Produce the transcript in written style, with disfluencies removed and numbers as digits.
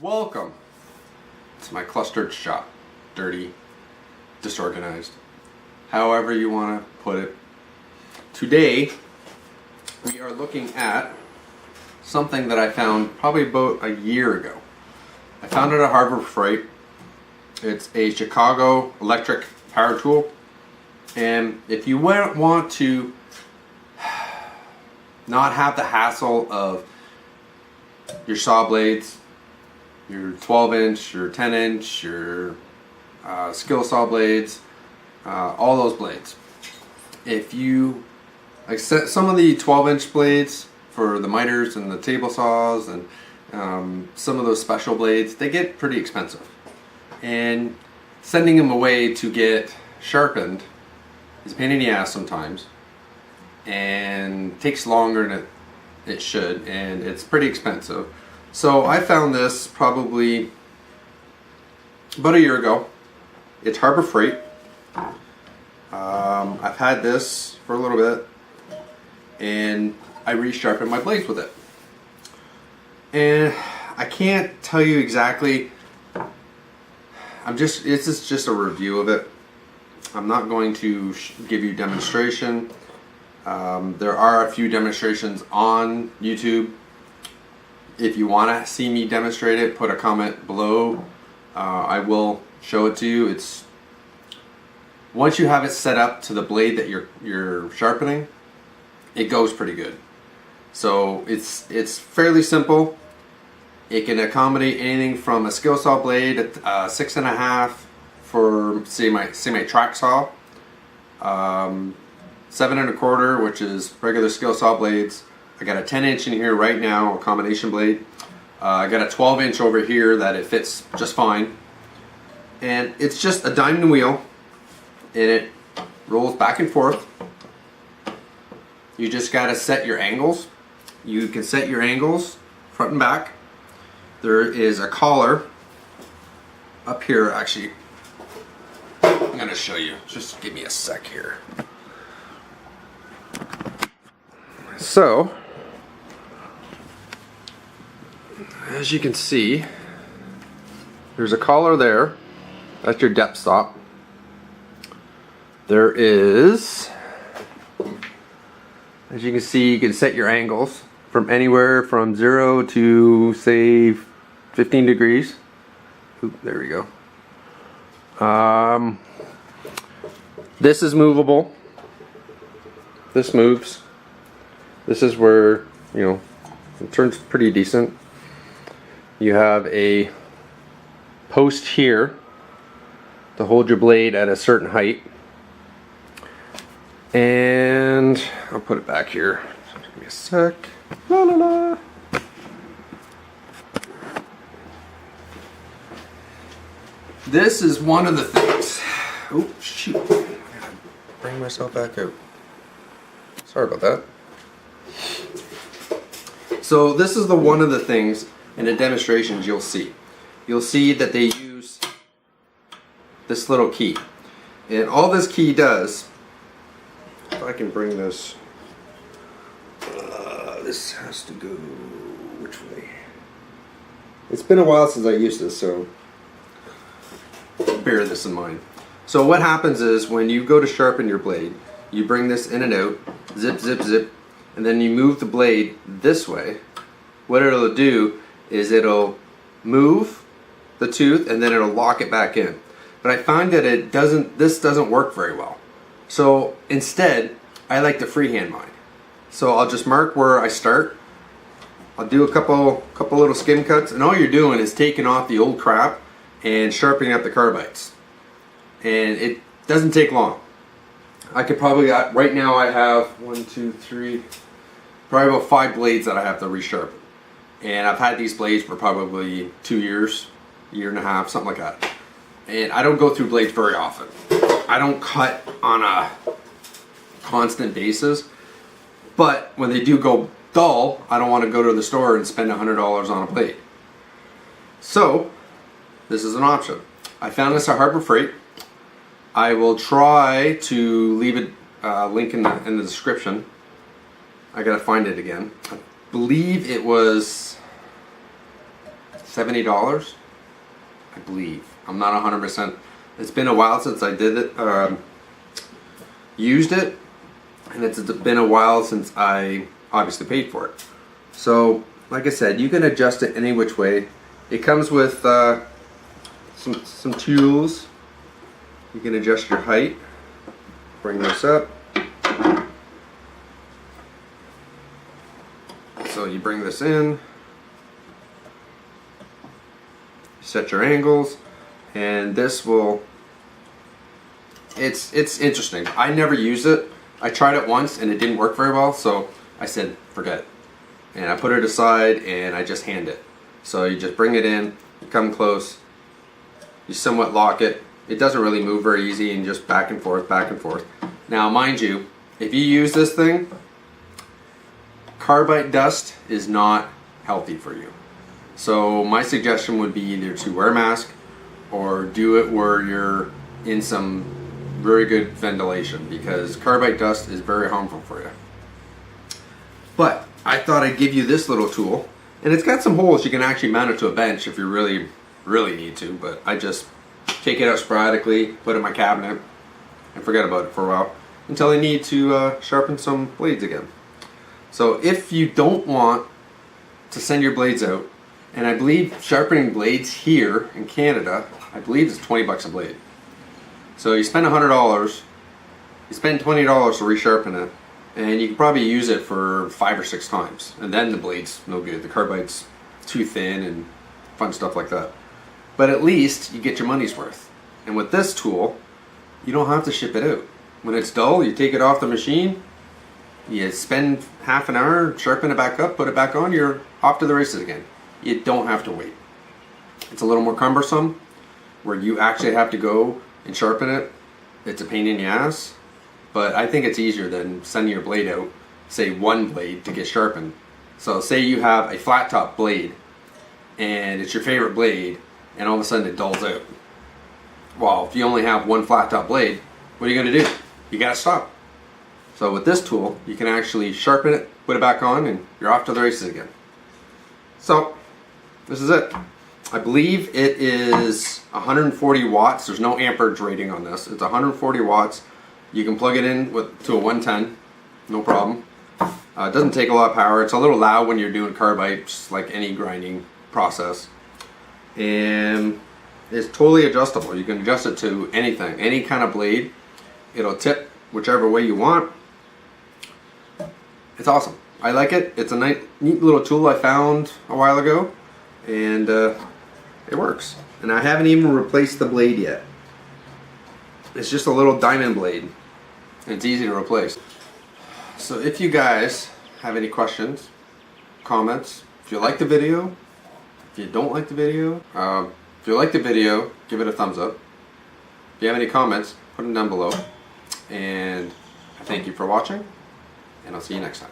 Welcome to my clustered shop. Dirty, disorganized, however you want to put it. Today we are looking at something that I found probably about a year ago. I found it at Harbor Freight. It's a Chicago electric power tool, and if you want to not have the hassle of your saw blades, your 12-inch, your 10-inch, your skill saw blades, all those blades. If you like some of the 12-inch blades for the miters and the table saws and some of those special blades, they get pretty expensive. And sending them away to get sharpened is a pain in the ass sometimes, and takes longer than it should, and it's pretty expensive. So I found this probably about a year ago. It's Harbor Freight. I've had this for a little bit, and I resharpened my blades with it. And I can't tell you exactly. This is just a review of it. I'm not going to give you demonstration. There are a few demonstrations on YouTube. If you want to see me demonstrate it, put a comment below. I will show it to you. It's once you have it set up to the blade that you're sharpening, it goes pretty good. So it's fairly simple. It can accommodate anything from a skill saw blade at 6.5 for say my track saw, 7 1/4, which is regular skill saw blades. I got a 10-inch in here right now, a combination blade. I got a 12-inch over here that it fits just fine. And it's just a diamond wheel, and it rolls back and forth. You just got to set your angles. You can set your angles front and back. There is a collar up here, actually. I'm going to show you. Just give me a sec here. So, as you can see, there's a collar there. That's your depth stop. There is, as you can see, you can set your angles from anywhere from 0 to say 15 degrees. Oop, there we go. This is movable. This moves. This is where, you know, it turns pretty decent. You have a post here to hold your blade at a certain height. And I'll put it back here. Give me a sec. La la la. This is one of the things. Oh shoot. I gotta bring myself back out. Sorry about that. So this is one of the things in the demonstrations you'll see. You'll see that they use this little key. And all this key does, if I can bring this, this has to go which way? It's been a while since I used this, so bear this in mind. So what happens is when you go to sharpen your blade, you bring this in and out, zip, zip, zip, and then you move the blade this way. What it'll do is it'll move the tooth and then it'll lock it back in. But I find that this doesn't work very well. So instead, I like to freehand mine. So I'll just mark where I start. I'll do a couple little skim cuts, and all you're doing is taking off the old crap and sharpening up the carbides. And it doesn't take long. I could probably, right now I have 1, 2, 3, probably about 5 blades that I have to resharpen. And I've had these blades for probably 2 years, year and a half, something like that. And I don't go through blades very often. I don't cut on a constant basis. But when they do go dull, I don't want to go to the store and spend $100 on a blade. So, this is an option. I found this at Harbor Freight. I will try to leave a link in the description. I gotta find it again. I believe it was $70, I believe. I'm not 100%. It's been a while since I did it, used it, and it's been a while since I obviously paid for it. So, like I said, you can adjust it any which way. It comes with some tools. You can adjust your height. Bring this up. So you bring this in, set your angles, and this will, it's interesting. I never used it. I tried it once and it didn't work very well, so I said forget it. And I put it aside and I just hand it. So you just bring it in, you come close, you somewhat lock it. It doesn't really move very easy, and just back and forth, back and forth. Now mind you, if you use this thing, carbide dust is not healthy for you. So my suggestion would be either to wear a mask or do it where you're in some very good ventilation, because carbide dust is very harmful for you. But I thought I'd give you this little tool, and it's got some holes you can actually mount it to a bench if you really need to, but I just take it out sporadically, put it in my cabinet, and forget about it for a while until I need to sharpen some blades again. So if you don't want to send your blades out, and I believe sharpening blades here in Canada, I believe it's 20 bucks a blade. So you spend $100, you spend $20 to resharpen it, and you can probably use it for 5 or 6 times, and then the blade's no good. The carbide's too thin and fun stuff like that. But at least you get your money's worth. And with this tool, you don't have to ship it out. When it's dull, you take it off the machine, you spend half an hour, sharpen it back up, put it back on, you're off to the races again. You don't have to wait. It's a little more cumbersome, where you actually have to go and sharpen it. It's a pain in the ass, but I think it's easier than sending your blade out, say one blade, to get sharpened. So say you have a flat top blade, and it's your favorite blade, and all of a sudden it dulls out. Well, if you only have one flat top blade, what are you going to do? You got to stop. So with this tool, you can actually sharpen it, put it back on, and you're off to the races again. So, this is it. I believe it is 140 watts. There's no amperage rating on this. It's 140 watts. You can plug it in to a 110, no problem. It doesn't take a lot of power. It's a little loud when you're doing carbide, just like any grinding process. And it's totally adjustable. You can adjust it to anything, any kind of blade. It'll tip whichever way you want. It's awesome. I like it. It's a neat little tool I found a while ago, and it works. And I haven't even replaced the blade yet. It's just a little diamond blade. It's easy to replace. So if you guys have any questions, comments, if you like the video, if you don't like the video, if you like the video, give it a thumbs up. If you have any comments, put them down below. And I thank you for watching, and I'll see you next time.